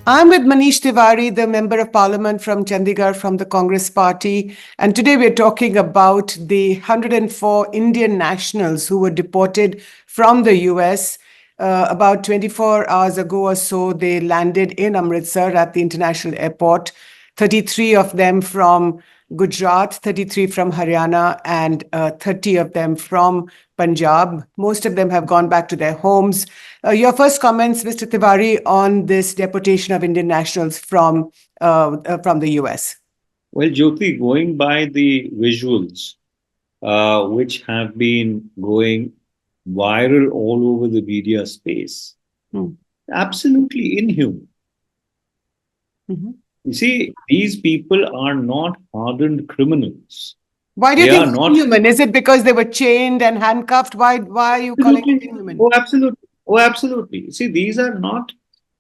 I'm with Manish Tewari, the Member of Parliament from Chandigarh from the Congress Party. And today we're talking about the 104 Indian nationals who were deported from the US. About 24 hours ago or so, they landed in Amritsar at the international airport. 33 of them from Gujarat, 33 from Haryana, and 30 of them from Punjab. Most of them have gone back to their homes. Your first comments, Mr. Tiwari, on this deportation of Indian nationals from the US. Well, Jyoti, going by the visuals, which have been going viral all over the media space, absolutely inhuman. Mm-hmm. You see, these people are not hardened criminals. Why do you think it's inhuman? Is it because they were chained and handcuffed? Why are you calling it inhuman? Oh, absolutely. Oh, absolutely. See, these are not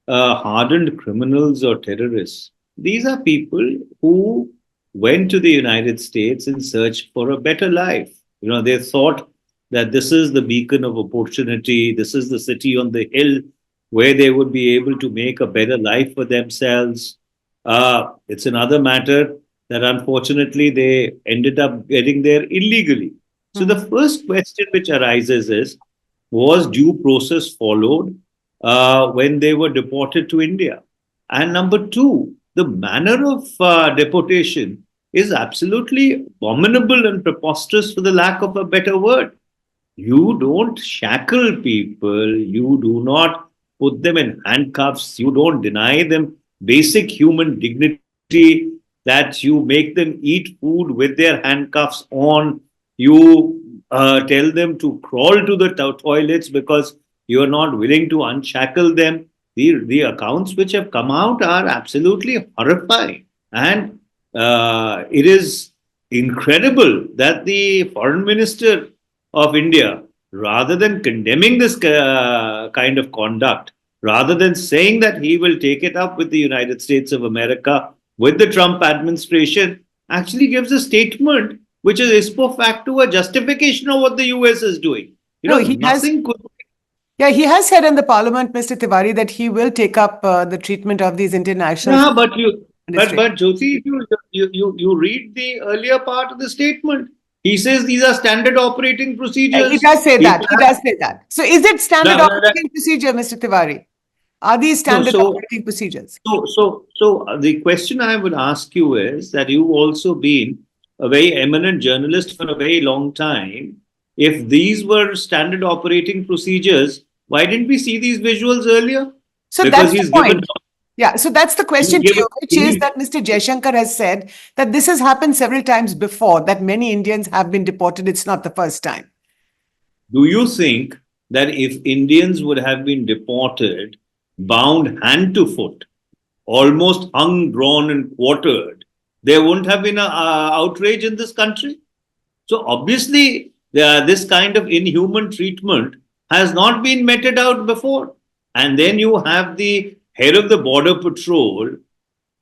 hardened criminals or terrorists. These are people who went to the United States in search for a better life. You know, they thought that this is the beacon of opportunity. This is the city on the hill where they would be able to make a better life for themselves. It's another matter that unfortunately they ended up getting there illegally. So the first question which arises is, was due process followed when they were deported to India? And number two, the manner of deportation is absolutely abominable and preposterous, for the lack of a better word. You don't shackle people, you do not put them in handcuffs, you don't deny them basic human dignity, that you make them eat food with their handcuffs on, you tell them to crawl to the toilets because you are not willing to unshackle them. The accounts which have come out are absolutely horrifying. And it is incredible that the foreign minister of India, rather than condemning this kind of conduct, rather than saying that he will take it up with the United States of America, with the Trump administration, actually gives a statement which is ipso facto a justification of what the US is doing. Nothing could. Yeah, he has said in the parliament, Mr. Tiwari, that he will take up the treatment of these internationals. Yeah, but Jyoti, if you read the earlier part of the statement, he says these are standard operating procedures. He does say that. He does say that. So is it standard operating procedure, Mr. Tiwari? Are these standard operating procedures? So the question I would ask you is that you've also been a very eminent journalist for a very long time. If these were standard operating procedures, why didn't we see these visuals earlier? So because that's the point. Yeah, so that's the question to you, which is that Mr. Jaishankar has said that this has happened several times before, that many Indians have been deported. It's not the first time. Do you think that if Indians would have been deported, bound hand to foot, almost hung, drawn, and quartered, there wouldn't have been an outrage in this country? So obviously, this kind of inhuman treatment has not been meted out before. And then you have the head of the Border Patrol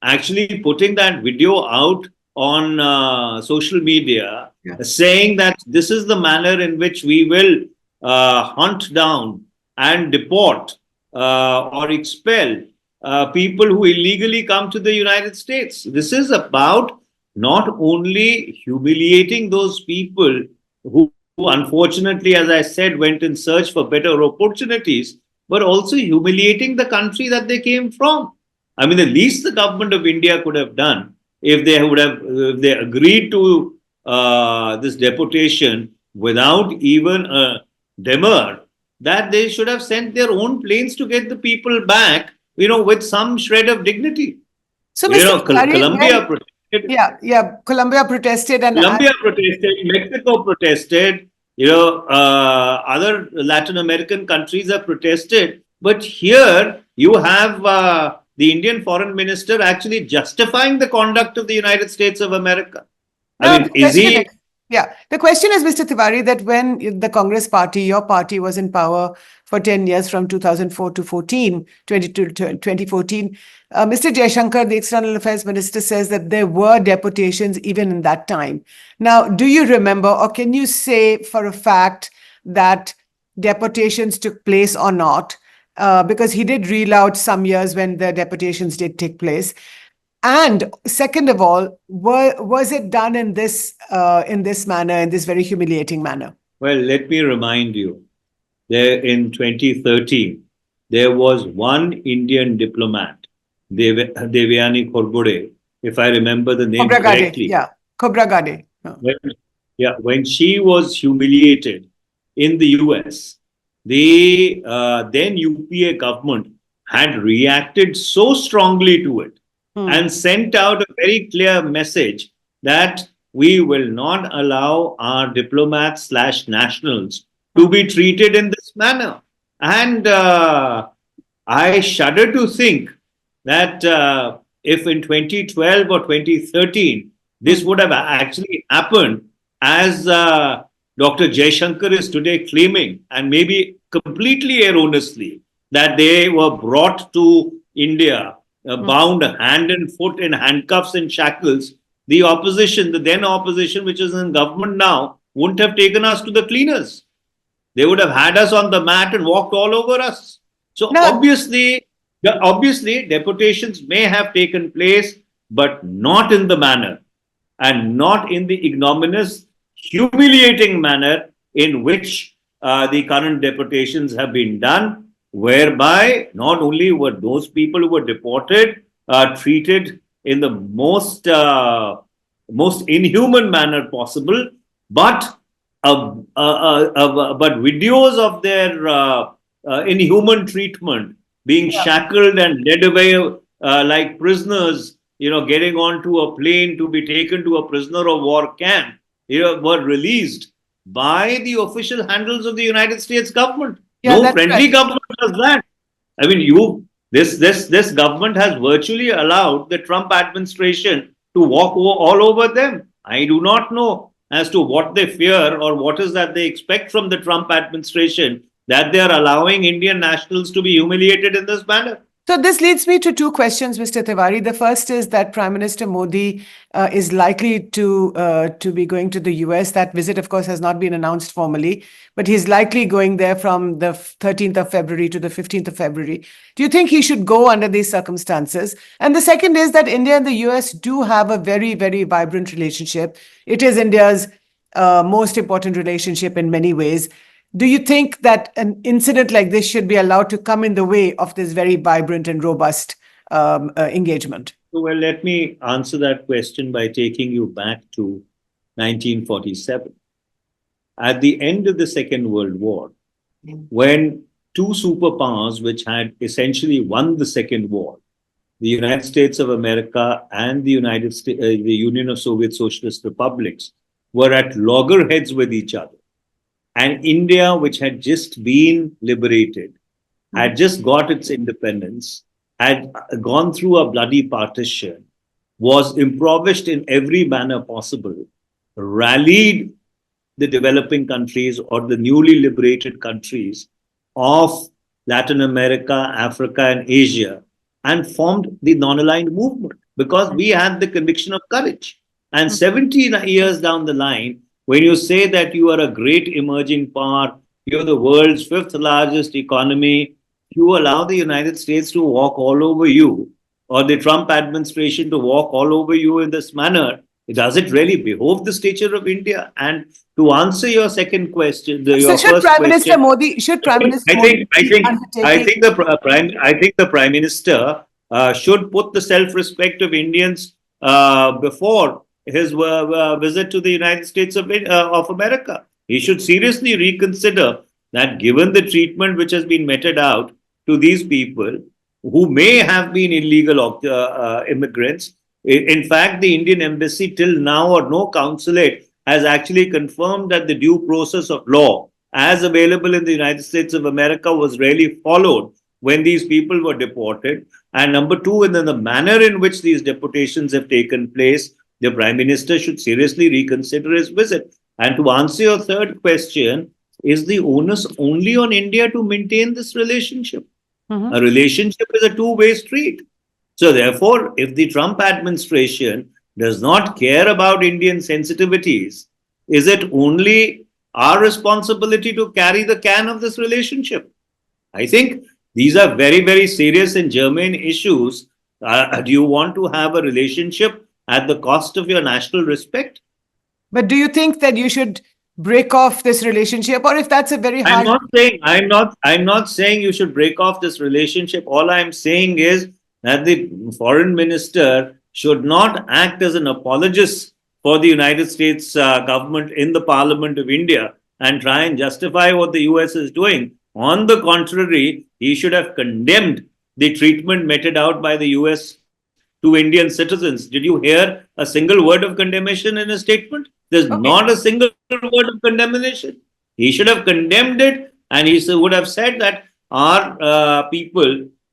actually putting that video out on social media, saying that this is the manner in which we will hunt down and deport or expel people who illegally come to the United States. This is about not only humiliating those people who unfortunately, as I said, went in search for better opportunities, but also humiliating the country that they came from. I mean, the least the government of India could have done, if they agreed to this deportation without even a demur, that they should have sent their own planes to get the people back, with some shred of dignity. So, Mr. Colombia protested. Colombia protested, and protested. Mexico protested. Other Latin American countries have protested. But here you have the Indian foreign minister actually justifying the conduct of the United States of America. The question is, Mr. Tiwari, that when the Congress party, your party, was in power for 10 years from 2004 to 2014, Mr. Jaishankar, the External Affairs Minister, says that there were deportations even in that time. Now, do you remember, or can you say for a fact that deportations took place or not? because he did reel out some years when the deportations did take place. And second of all, was it done in this manner, in this very humiliating manner? Well, let me remind you, there in 2013, there was one Indian diplomat, Devyani Khorbode, if I remember the name Khobragade, correctly. yeah, Khobragade. When, yeah, when she was humiliated in the US, the then UPA government had reacted so strongly to it and sent out a very clear message that we will not allow our diplomats slash nationals to be treated in this manner. And I shudder to think that if in 2012 or 2013 this would have actually happened as Dr. Jaishankar is today claiming, and maybe completely erroneously, that they were brought to India bound hand and foot in handcuffs and shackles, the opposition, the then opposition, which is in government now, wouldn't have taken us to the cleaners. They would have had us on the mat and walked all over us. So No. obviously, deportations may have taken place, but not in the manner and not in the ignominious, humiliating manner in which the current deportations have been done, whereby not only were those people who were deported treated in the most inhuman manner possible, but but videos of their inhuman treatment, being shackled and led away like prisoners, getting onto a plane to be taken to a prisoner of war camp, were released by the official handles of the United States government. Yeah, No that's friendly right. government does that. I mean, this government has virtually allowed the Trump administration to walk all over them. I do not know as to what they fear or what is that they expect from the Trump administration that they are allowing Indian nationals to be humiliated in this manner. So this leads me to two questions, Mr. Tewari. The first is that Prime Minister Modi is likely to be going to the US. That visit, of course, has not been announced formally, but he's likely going there from the 13th of February to the 15th of February. Do you think he should go under these circumstances? And the second is that India and the US do have a very, very vibrant relationship. It is India's most important relationship in many ways. Do you think that an incident like this should be allowed to come in the way of this very vibrant and robust engagement? Well, let me answer that question by taking you back to 1947. At the end of the Second World War, when two superpowers which had essentially won the Second War, the United States of America and the Union of Soviet Socialist Republics, were at loggerheads with each other. And India, which had just been liberated, had just got its independence, had gone through a bloody partition, was impoverished in every manner possible, rallied the developing countries or the newly liberated countries of Latin America, Africa, and Asia, and formed the non-aligned movement because we had the conviction of courage. And 17 years down the line, when you say that you are a great emerging power, you're the world's fifth largest economy, you allow the United States to walk all over you, or the Trump administration to walk all over you in this manner, does it really behove the stature of India? And to answer your second question, your Should first Prime Minister question, Modi, should Prime Minister I Modi think I be think I undertaking? think the prime minister should put the self-respect of Indians before his visit to the United States of America. He should seriously reconsider that, given the treatment which has been meted out to these people who may have been illegal immigrants. In fact, the Indian embassy till now, or no consulate, has actually confirmed that the due process of law as available in the United States of America was really followed when these people were deported. And number two, in the manner in which these deportations have taken place, the Prime Minister should seriously reconsider his visit. And to answer your third question, is the onus only on India to maintain this relationship? A relationship is a two-way street. So therefore, if the Trump administration does not care about Indian sensitivities, is it only our responsibility to carry the can of this relationship? I think These are very, very serious and germane issues. Do you want to have a relationship at the cost of your national respect? But do you think that you should break off this relationship, or if that's a very I'm hard? not saying I'm not saying you should break off this relationship. All I'm saying is that the foreign minister should not act as an apologist for the United States government in the Parliament of India and try and justify what the US is doing. On the contrary, he should have condemned the treatment meted out by the US to Indian citizens. Did you hear a single word of condemnation in his statement? There's Okay. not a single word of condemnation. He should have condemned it, and he would have said that our people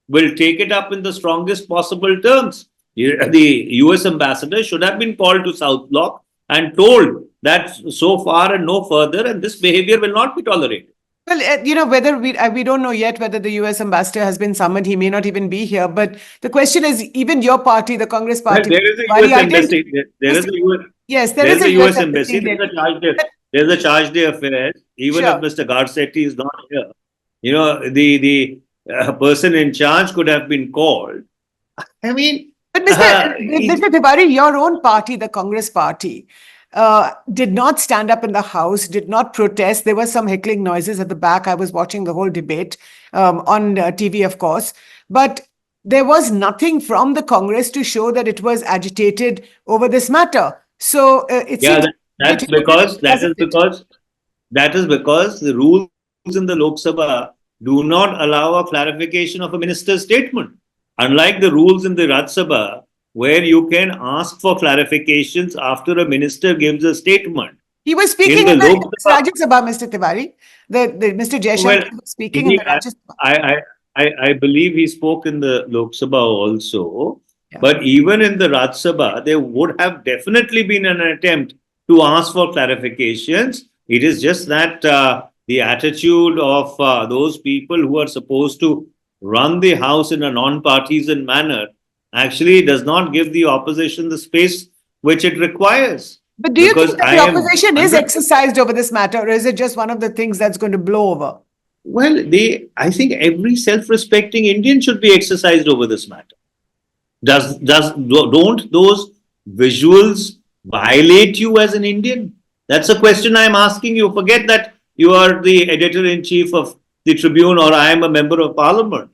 will take it up in the strongest possible terms. The US ambassador should have been called to South Block and told that so far and no further, and this behavior will not be tolerated. Well, whether we don't know yet whether the U.S. ambassador has been summoned. He may not even be here. But the question is, even your party, the Congress Well, party, there is a Tewari, US I didn't. embassy. There is a US. Yes, there There's is a a U.S. US embassy embassy. in Delhi. There's a charge day affair. Even if Sure. Mr. Garcetti is not here, the person in charge could have been called. I mean, But Mr. Tewari, your own party, the Congress party, did not stand up in the House, did not protest. There were some heckling noises at the back. I was watching the whole debate on TV, of course. But there was nothing from the Congress to show that it was agitated over this matter. So it yeah, seems that's hypocritical, doesn't it? that is because the rules in the Lok Sabha do not allow a clarification of a minister's statement. Unlike the rules in the Rajya Sabha, where you can ask for clarifications after a minister gives a statement. He was In speaking the in the Lok Sabha, Rajya Sabha, Mr. Tewari. The Mr. well, Jaishankar was speaking in the Rajya Sabha. I believe he spoke in the Lok Sabha also. Yeah. But even in the Rajya Sabha, there would have definitely been an attempt to ask for clarifications. It is just that the attitude of those people who are supposed to run the House in a non-partisan manner actually does not give the opposition the space which it requires. But do you Because think that I the am opposition is 100%. exercised over this matter, or is it just one of the things that's going to blow over? Well, I think every self-respecting Indian should be exercised over this matter. Don't those visuals violate you as an Indian? That's a question I'm asking you. Forget that you are the editor-in-chief of the Tribune or I am a member of Parliament.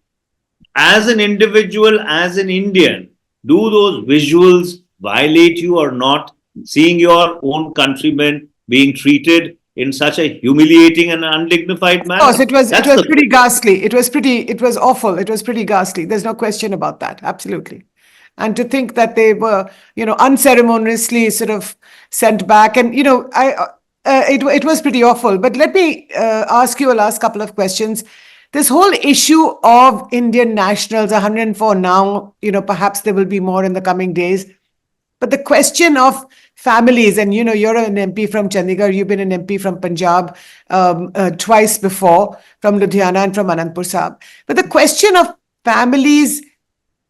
As an individual, as an Indian, do those visuals violate you or not? Seeing your own countrymen being treated in such a humiliating and undignified manner. Of course, it was That's pretty ghastly. It was awful. It was pretty ghastly. There's no question about that. Absolutely. And to think that they were, unceremoniously sort of sent back, and it was pretty awful. But let me ask you a last couple of questions. This whole issue of Indian nationals, 104 now, perhaps there will be more in the coming days. But the question of families, and you're an MP from Chandigarh, you've been an MP from Punjab twice before, from Ludhiana and from Anandpur Sahib. But the question of families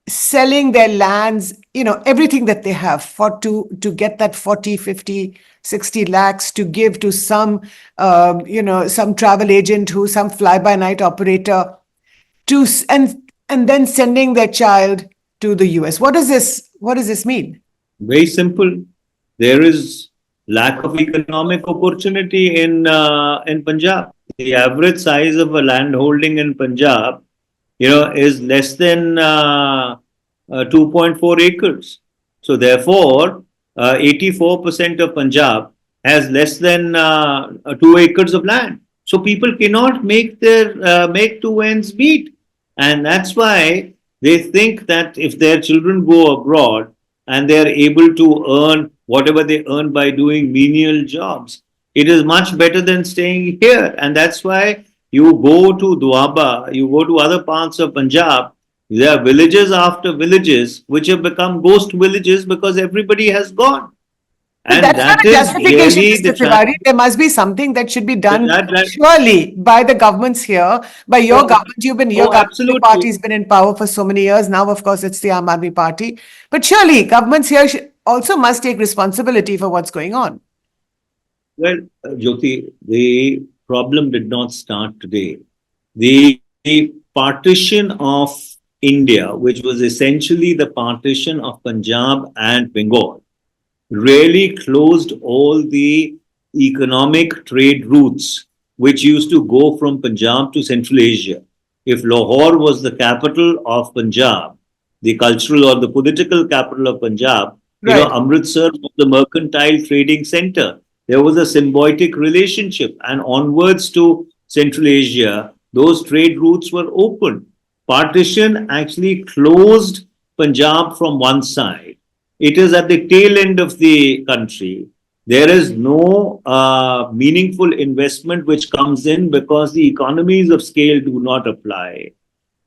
selling their lands, everything that they have to get that 40, 50, 60 lakhs to give to some, some travel agent some fly-by-night operator, and then sending their child to the US. What does this mean? very simple. There is lack of economic opportunity in Punjab. The average size of a land holding in Punjab, is less than 2.4 acres. So therefore, 84% of Punjab has less than 2 acres of land. So people cannot make two ends meet, and that's why they think that if their children go abroad and they are able to earn whatever they earn by doing menial jobs, it is much better than staying here. And that's why you go to Duaba, you go to other parts of Punjab, there are villages after villages which have become ghost villages because everybody has gone. But And that's not that a is justification, really Mr. Tewari. There must be something that should be done that surely by the governments here, by your Oh, government. Your absolutely. party's been in power for so many years. Now, of course, it's the Aam Aadmi Party. But surely governments here also must take responsibility for what's going on. Well, Jyoti, the problem did not start today. The partition of India, which was essentially the partition of Punjab and Bengal, really closed all the economic trade routes which used to go from Punjab to Central Asia. If Lahore was the capital of Punjab, the cultural or the political capital of Punjab, Right. Amritsar was the mercantile trading center. There was a symbiotic relationship, and onwards to Central Asia, those trade routes were open. Partition actually closed Punjab from one side. It is at the tail end of the country. There is no meaningful investment which comes in because the economies of scale do not apply.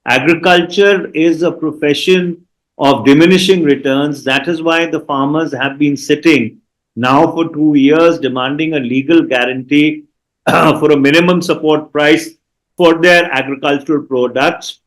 Agriculture is a profession of diminishing returns. That is why the farmers have been sitting now for 2 years demanding a legal guarantee for a minimum support price for their agricultural products.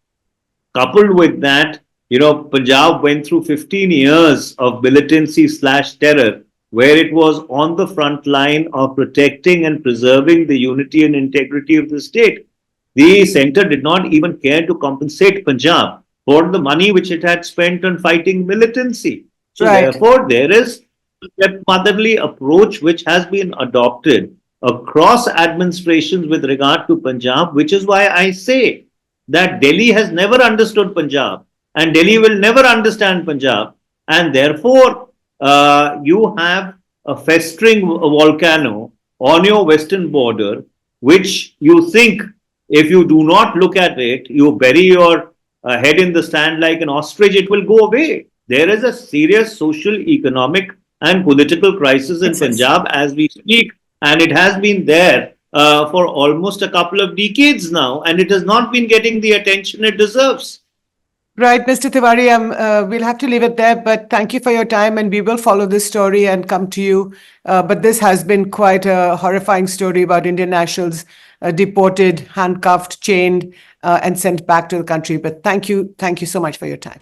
Coupled with that, Punjab went through 15 years of militancy slash terror, where it was on the front line of protecting and preserving the unity and integrity of the state. The center did not even care to compensate Punjab for the money which it had spent on fighting militancy. So, Right. therefore, there is a stepmotherly approach which has been adopted across administrations with regard to Punjab, which is why I say that Delhi has never understood Punjab and Delhi will never understand Punjab. And therefore, you have a festering volcano on your western border, which you think if you do not look at it, you bury your head in the sand like an ostrich, it will go away. There is a serious social, economic, and political crisis in Punjab as we speak, and it has been there for almost a couple of decades now, and it has not been getting the attention it deserves. Right, Mr. Tewari, we'll have to leave it there, but thank you for your time, and we will follow this story and come to you. But this has been quite a horrifying story about Indian nationals deported, handcuffed, chained, and sent back to the country. But thank you so much for your time.